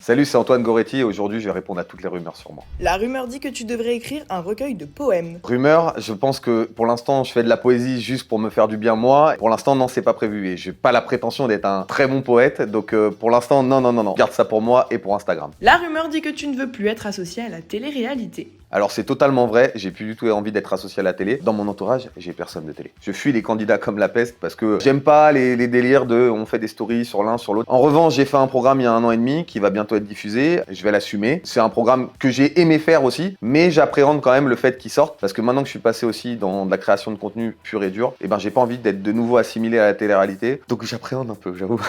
Salut, c'est Antoine Goretti et aujourd'hui je vais répondre à toutes les rumeurs sur moi. La rumeur dit que tu devrais écrire un recueil de poèmes. Rumeur, je pense que pour l'instant je fais de la poésie juste pour me faire du bien moi. Pour l'instant non, c'est pas prévu et j'ai pas la prétention d'être un très bon poète, donc pour l'instant non. Garde ça pour moi et pour Instagram. La rumeur dit que tu ne veux plus être associé à la télé-réalité. Alors c'est totalement vrai, j'ai plus du tout envie d'être associé à la télé. Dans mon entourage, j'ai personne de télé. Je fuis les candidats comme la peste parce que j'aime pas les délires de on fait des stories sur l'un, sur l'autre. En revanche, j'ai fait un programme il y a 1 an et demi qui va bientôt être diffusé, je vais l'assumer. C'est un programme que j'ai aimé faire aussi, mais j'appréhende quand même le fait qu'il sorte parce que maintenant que je suis passé aussi dans de la création de contenu pur et dur, j'ai pas envie d'être de nouveau assimilé à la télé-réalité. Donc j'appréhende un peu, j'avoue.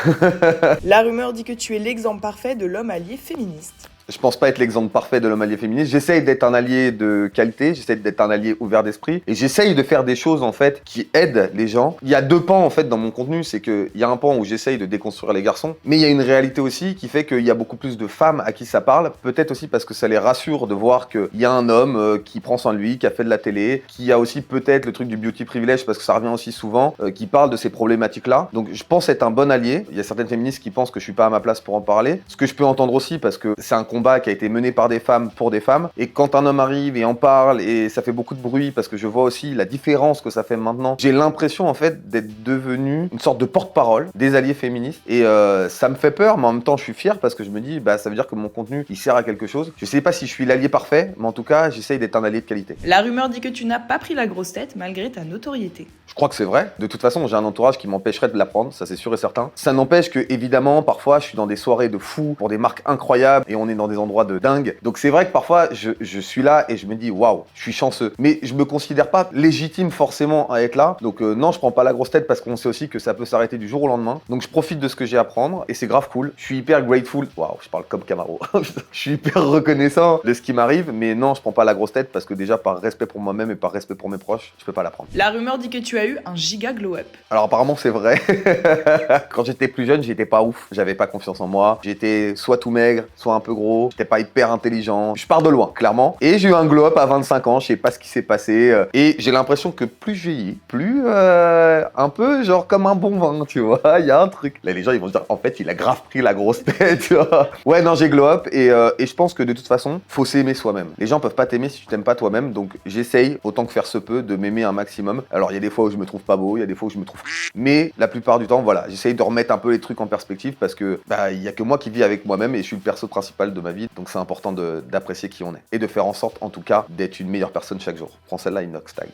La rumeur dit que tu es l'exemple parfait de l'homme allié féministe. Je pense pas être l'exemple parfait de l'homme allié féministe. J'essaye d'être un allié de qualité, j'essaye d'être un allié ouvert d'esprit et j'essaye de faire des choses en fait qui aident les gens. Il y a 2 pans en fait dans mon contenu, c'est qu'il y a un pan où j'essaye de déconstruire les garçons, mais il y a une réalité aussi qui fait qu'il y a beaucoup plus de femmes à qui ça parle, peut-être aussi parce que ça les rassure de voir qu'il y a un homme qui prend soin de lui, qui a fait de la télé, qui a aussi peut-être le truc du beauty privilège parce que ça revient aussi souvent, qui parle de ces problématiques-là. Donc je pense être un bon allié. Il y a certaines féministes qui pensent que je suis pas à ma place pour en parler, ce que je peux entendre aussi parce que c'est un combat qui a été mené par des femmes pour des femmes. Et quand un homme arrive et en parle, et ça fait beaucoup de bruit parce que je vois aussi la différence que ça fait maintenant, j'ai l'impression en fait d'être devenu une sorte de porte-parole des alliés féministes. Et ça me fait peur, mais en même temps je suis fier parce que je me dis, ça veut dire que mon contenu il sert à quelque chose. Je sais pas si je suis l'allié parfait, mais en tout cas j'essaye d'être un allié de qualité. La rumeur dit que tu n'as pas pris la grosse tête malgré ta notoriété. Je crois que c'est vrai. De toute façon, j'ai un entourage qui m'empêcherait de l'apprendre, ça c'est sûr et certain. Ça n'empêche que, évidemment, parfois, je suis dans des soirées de fous pour des marques incroyables et on est dans des endroits de dingue. Donc c'est vrai que parfois, je suis là et je me dis, waouh, je suis chanceux. Mais je me considère pas légitime forcément à être là. Donc non, je prends pas la grosse tête parce qu'on sait aussi que ça peut s'arrêter du jour au lendemain. Donc je profite de ce que j'ai à prendre et c'est grave cool. Je suis hyper grateful. Waouh, je parle comme Camaro. Je suis hyper reconnaissant de ce qui m'arrive, mais non, je prends pas la grosse tête parce que déjà, par respect pour moi-même et par respect pour mes proches, je peux pas la prendre. La rumeur dit que tu as eu un giga glow-up. Alors apparemment c'est vrai. Quand j'étais plus jeune, j'étais pas ouf. J'avais pas confiance en moi. J'étais soit tout maigre, soit un peu gros. J'étais pas hyper intelligent. Je pars de loin, clairement. Et j'ai eu un glow-up à 25 ans. Je sais pas ce qui s'est passé. Et j'ai l'impression que plus je vieillis, plus un peu genre comme un bon vin, tu vois. Il y a un truc. Là les gens ils vont se dire en fait il a grave pris la grosse tête, tu vois. Ouais non j'ai glow-up et je pense que de toute façon faut s'aimer soi-même. Les gens peuvent pas t'aimer si tu t'aimes pas toi-même. Donc j'essaye autant que faire se peut de m'aimer un maximum. Alors il y a des fois où je me trouve pas beau, il y a des fois où je me trouve mais la plupart du temps voilà, j'essaye de remettre un peu les trucs en perspective parce que il y a que moi qui vis avec moi-même et je suis le perso principal de ma vie, donc c'est important d'apprécier qui on est et de faire en sorte en tout cas d'être une meilleure personne chaque jour. Prends celle-là, Inox Tag.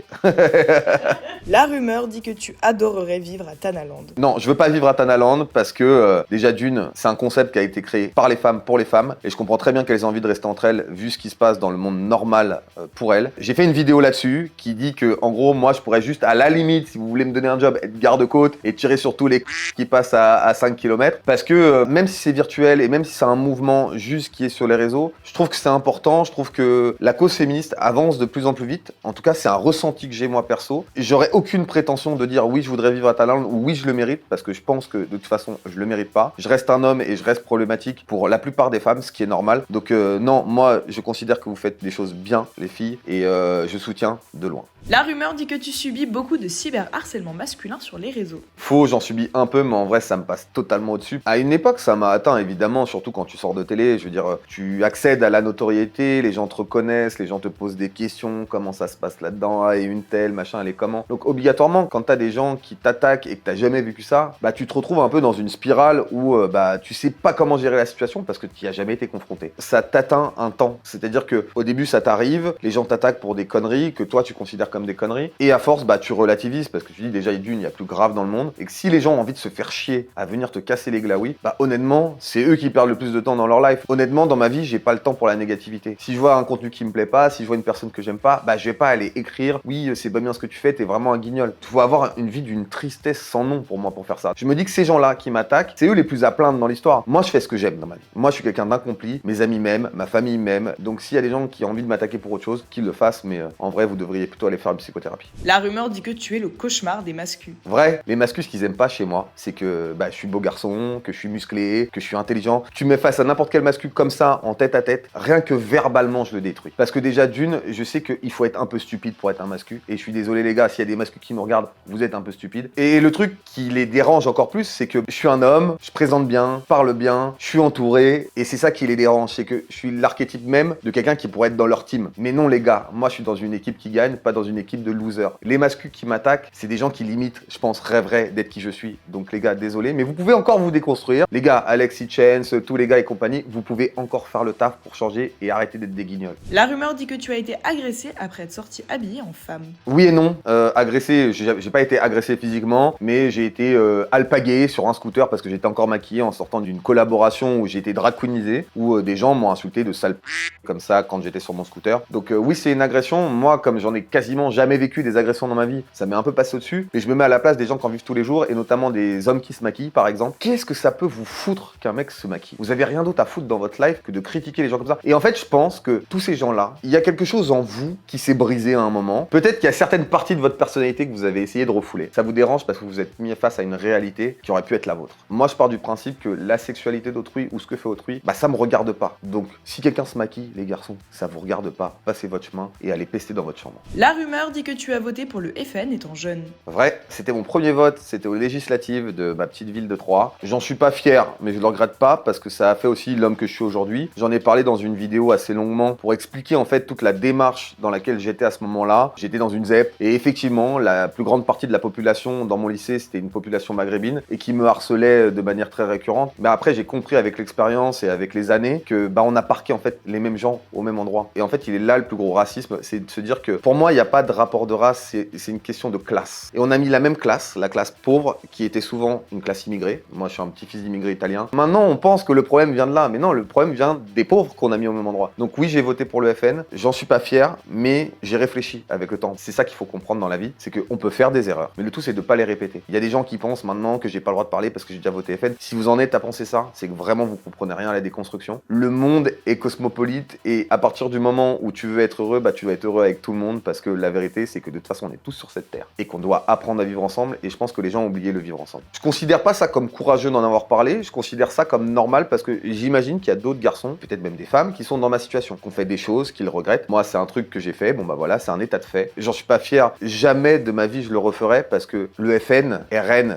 La rumeur dit que tu adorerais vivre à Tanaland. Non, je veux pas vivre à Tanaland parce que déjà d'une, c'est un concept qui a été créé par les femmes pour les femmes et je comprends très bien qu'elles aient envie de rester entre elles vu ce qui se passe dans le monde normal pour elles. J'ai fait une vidéo là-dessus qui dit que en gros moi je pourrais juste à la limite si vous voulez me donner un job être garde-côte et tirer sur tous les qui passent à 5 km parce que même si c'est virtuel et même si c'est un mouvement juste qui est sur les réseaux, je trouve que c'est important, je trouve que la cause féministe avance de plus en plus vite. En tout cas, c'est un ressenti que j'ai moi perso. J'aurais aucune prétention de dire oui, je voudrais vivre à Thaïlande ou oui, je le mérite parce que je pense que de toute façon, je le mérite pas. Je reste un homme et je reste problématique pour la plupart des femmes, ce qui est normal. Donc non, moi, je considère que vous faites des choses bien, les filles, et je soutiens de loin. La rumeur dit que tu subis beaucoup de cyberharcèlement masculin sur les réseaux. Faux, j'en subis un peu, mais en vrai, ça me passe totalement au-dessus. À une époque, ça m'a atteint, évidemment, surtout quand tu sors de télé. Je veux dire, tu accèdes à la notoriété, les gens te reconnaissent, les gens te posent des questions, comment ça se passe là-dedans, ah, et une telle, machin, elle est comment. Donc, obligatoirement, quand t'as des gens qui t'attaquent et que t'as jamais vécu ça, tu te retrouves un peu dans une spirale où tu sais pas comment gérer la situation parce que tu y as jamais été confronté. Ça t'atteint un temps. C'est-à-dire que au début, ça t'arrive, les gens t'attaquent pour des conneries que toi, tu considères comme des conneries. Et à force, tu relativises parce que tu dis déjà, il y a plus grave dans le monde. Et que si les gens ont envie de se faire chier à venir te casser les glaouis, honnêtement, c'est eux qui perdent le plus de temps dans leur life. Honnêtement, dans ma vie, j'ai pas le temps pour la négativité. Si je vois un contenu qui me plaît pas, si je vois une personne que j'aime pas, je vais pas aller écrire, oui, c'est pas bien ce que tu fais, t'es vraiment un guignol. Tu faut avoir une vie d'une tristesse sans nom pour moi pour faire ça. Je me dis que ces gens-là qui m'attaquent, c'est eux les plus à plaindre dans l'histoire. Moi, je fais ce que j'aime dans ma vie. Moi, je suis quelqu'un d'incompli, mes amis m'aiment, ma famille m'aime. Donc s'il y a des gens qui ont envie de m'attaquer pour autre chose, qu'ils le fassent, mais en vrai, vous devriez plutôt aller faire faire une psychothérapie. La rumeur dit que tu es le cauchemar des mascus. Vrai, les mascus, ce qu'ils aiment pas chez moi, c'est que je suis beau garçon, que je suis musclé, que je suis intelligent. Tu me mets face à n'importe quel mascu comme ça, en tête à tête, rien que verbalement, je le détruis. Parce que déjà, d'une, je sais qu'il faut être un peu stupide pour être un mascu. Et je suis désolé les gars, s'il y a des mascus qui me regardent, vous êtes un peu stupides. Et le truc qui les dérange encore plus, c'est que je suis un homme, je présente bien, je parle bien, je suis entouré. Et c'est ça qui les dérange, c'est que je suis l'archétype même de quelqu'un qui pourrait être dans leur team. Mais non les gars, moi je suis dans une équipe qui gagne, pas dans une équipe de losers. Les mascus qui m'attaquent, c'est des gens qui limite, je pense, rêveraient d'être qui je suis. Donc les gars, désolé, mais vous pouvez encore vous déconstruire. Les gars, Alexis Chance, tous les gars et compagnie, vous pouvez encore faire le taf pour changer et arrêter d'être des guignols. La rumeur dit que tu as été agressé après être sorti habillé en femme. Oui et non. Agressé, j'ai pas été agressé physiquement, mais j'ai été alpagué sur un scooter parce que j'étais encore maquillé en sortant d'une collaboration où j'ai été drag queenisé, où des gens m'ont insulté de sale comme ça quand j'étais sur mon scooter. Donc oui, c'est une agression. Moi, comme j'en ai quasiment jamais vécu des agressions dans ma vie, ça m'est un peu passé au-dessus. Mais je me mets à la place des gens qui en vivent tous les jours, et notamment des hommes qui se maquillent, par exemple. Qu'est-ce que ça peut vous foutre qu'un mec se maquille? Vous avez rien d'autre à foutre dans votre life que de critiquer les gens comme ça. Et en fait, je pense que tous ces gens-là, il y a quelque chose en vous qui s'est brisé à un moment. Peut-être qu'il y a certaines parties de votre personnalité que vous avez essayé de refouler. Ça vous dérange parce que vous êtes mis face à une réalité qui aurait pu être la vôtre. Moi, je pars du principe que la sexualité d'autrui ou ce que fait autrui, ça me regarde pas. Donc, si quelqu'un se maquille, les garçons, ça vous regarde pas. Passez votre chemin et allez pester dans votre chambre. La rumeur dit que tu as voté pour le FN étant jeune. Vrai, c'était mon premier vote, c'était aux législatives de ma petite ville de Troyes. J'en suis pas fier, mais je le regrette pas parce que ça a fait aussi l'homme que je suis aujourd'hui. J'en ai parlé dans une vidéo assez longuement pour expliquer en fait toute la démarche dans laquelle j'étais à ce moment-là. J'étais dans une ZEP et effectivement, la plus grande partie de la population dans mon lycée, c'était une population maghrébine et qui me harcelait de manière très récurrente. Mais après, j'ai compris avec l'expérience et avec les années que on a parqué en fait les mêmes gens au même endroit. Et en fait, il est là le plus gros racisme, c'est de se dire que pour moi, il n'y a pas de rapport de race, c'est une question de classe. Et on a mis la même classe, la classe pauvre, qui était souvent une classe immigrée. Moi, je suis un petit-fils d'immigré italien. Maintenant, on pense que le problème vient de là, mais non, le problème vient des pauvres qu'on a mis au même endroit. Donc oui, j'ai voté pour le FN, j'en suis pas fier, mais j'ai réfléchi avec le temps. C'est ça qu'il faut comprendre dans la vie, c'est qu'on peut faire des erreurs, mais le tout c'est de pas les répéter. Il y a des gens qui pensent maintenant que j'ai pas le droit de parler parce que j'ai déjà voté FN. Si vous en êtes à penser ça, c'est que vraiment vous comprenez rien à la déconstruction. Le monde est cosmopolite et à partir du moment où tu veux être heureux, tu vas être heureux avec tout le monde parce que la vérité c'est que de toute façon on est tous sur cette terre et qu'on doit apprendre à vivre ensemble, et je pense que les gens ont oublié le vivre ensemble. Je considère pas ça comme courageux d'en avoir parlé, je considère ça comme normal parce que j'imagine qu'il y a d'autres garçons, peut-être même des femmes, qui sont dans ma situation, qui ont fait des choses, qu'ils regrettent. Moi c'est un truc que j'ai fait, voilà, c'est un état de fait. J'en suis pas fier, jamais de ma vie je le referai parce que le FN, RN,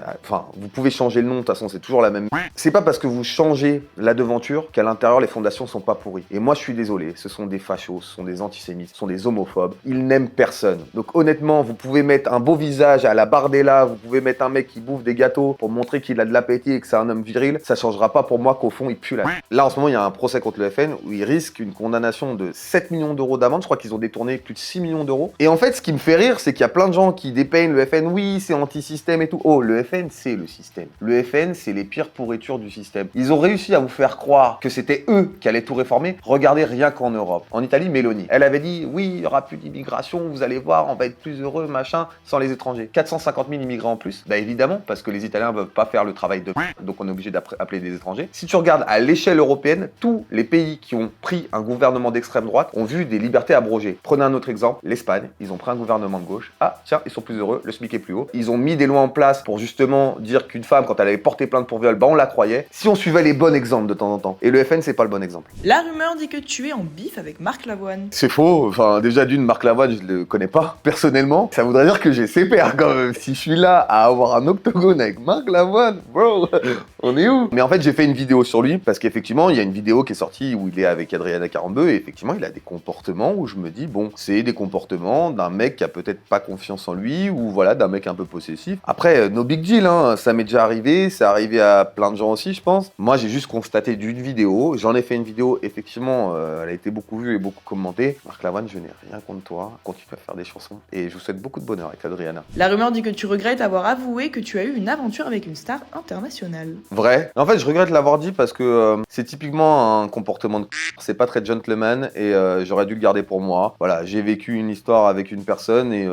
vous pouvez changer le nom, de toute façon c'est toujours la même. C'est pas parce que vous changez la devanture qu'à l'intérieur les fondations sont pas pourries. Et moi je suis désolé, ce sont des fachos, ce sont des antisémites, ce sont des homophobes, ils n'aiment personne. Donc honnêtement, vous pouvez mettre un beau visage à la Bardella, vous pouvez mettre un mec qui bouffe des gâteaux pour montrer qu'il a de l'appétit et que c'est un homme viril, ça changera pas pour moi qu'au fond il pue la. Là en ce moment il y a un procès contre le FN où il risque une condamnation de 7 millions d'euros d'amende, je crois qu'ils ont détourné plus de 6 millions d'euros. Et en fait ce qui me fait rire c'est qu'il y a plein de gens qui dépeignent le FN, oui c'est anti-système et tout. Oh, le FN c'est le système. Le FN c'est les pires pourritures du système. Ils ont réussi à vous faire croire que c'était eux qui allaient tout réformer. Regardez rien qu'en Europe. En Italie, Meloni, elle avait dit oui, il y aura plus d'immigration, vous allez voir, on va être plus heureux, machin, sans les étrangers. 450 000 immigrants en plus. Évidemment, parce que les Italiens ne veulent pas faire le travail de donc on est obligé d'appeler des étrangers. Si tu regardes à l'échelle européenne, tous les pays qui ont pris un gouvernement d'extrême droite ont vu des libertés abrogées. Prenez un autre exemple, l'Espagne, ils ont pris un gouvernement de gauche. Ah, tiens, ils sont plus heureux, le SMIC est plus haut. Ils ont mis des lois en place pour justement dire qu'une femme, quand elle allait porter plainte pour viol, on la croyait. Si on suivait les bons exemples de temps en temps. Et le FN, c'est pas le bon exemple. La rumeur dit que tu es en bif avec Marc Lavoine. C'est faux. Déjà d'une, Marc Lavoine, je le connais pas personnellement. Ça voudrait dire que j'ai ses pairs quand même. Si je suis là à avoir un octogone avec Marc Lavoine, bro, on est où? Mais en fait, j'ai fait une vidéo sur lui parce qu'effectivement, il y a une vidéo qui est sortie où il est avec Adriana Carambeu et effectivement, il a des comportements où je me dis, bon, c'est des comportements d'un mec qui a peut-être pas confiance en lui ou voilà, d'un mec un peu possessif. Après, no big deal, hein. Ça m'est déjà arrivé, c'est arrivé à plein de gens aussi, je pense. Moi, j'ai juste constaté d'une vidéo, j'en ai fait une vidéo, effectivement, elle a été beaucoup vue et beaucoup commentée. Marc Lavoine, je n'ai rien contre toi, continue à faire des chansons et je vous souhaite beaucoup de bonheur avec Adriana. La rumeur dit que tu regrettes avoir avoué que tu as eu une aventure avec une star internationale. Vrai. En fait, je regrette l'avoir dit parce que c'est typiquement un comportement de c'est pas très gentleman et j'aurais dû le garder pour moi. Voilà, j'ai vécu une histoire avec une personne et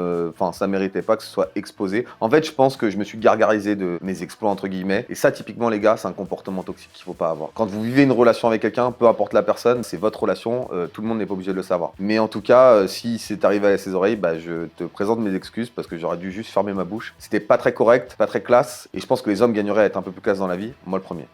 ça méritait pas que ce soit exposé. En fait, je pense que je me suis gargarisé de mes exploits entre guillemets et ça typiquement les gars, c'est un comportement toxique qu'il faut pas avoir. Quand vous vivez une relation avec quelqu'un, peu importe la personne, c'est votre relation, tout le monde n'est pas obligé de le savoir. Mais en tout cas, si c'est arrivé à ces oreilles, bah je te présente mes excuses parce que j'aurais dû juste fermer ma bouche. C'était pas très correct, pas très classe, et je pense que les hommes gagneraient à être un peu plus classe dans la vie. Moi le premier.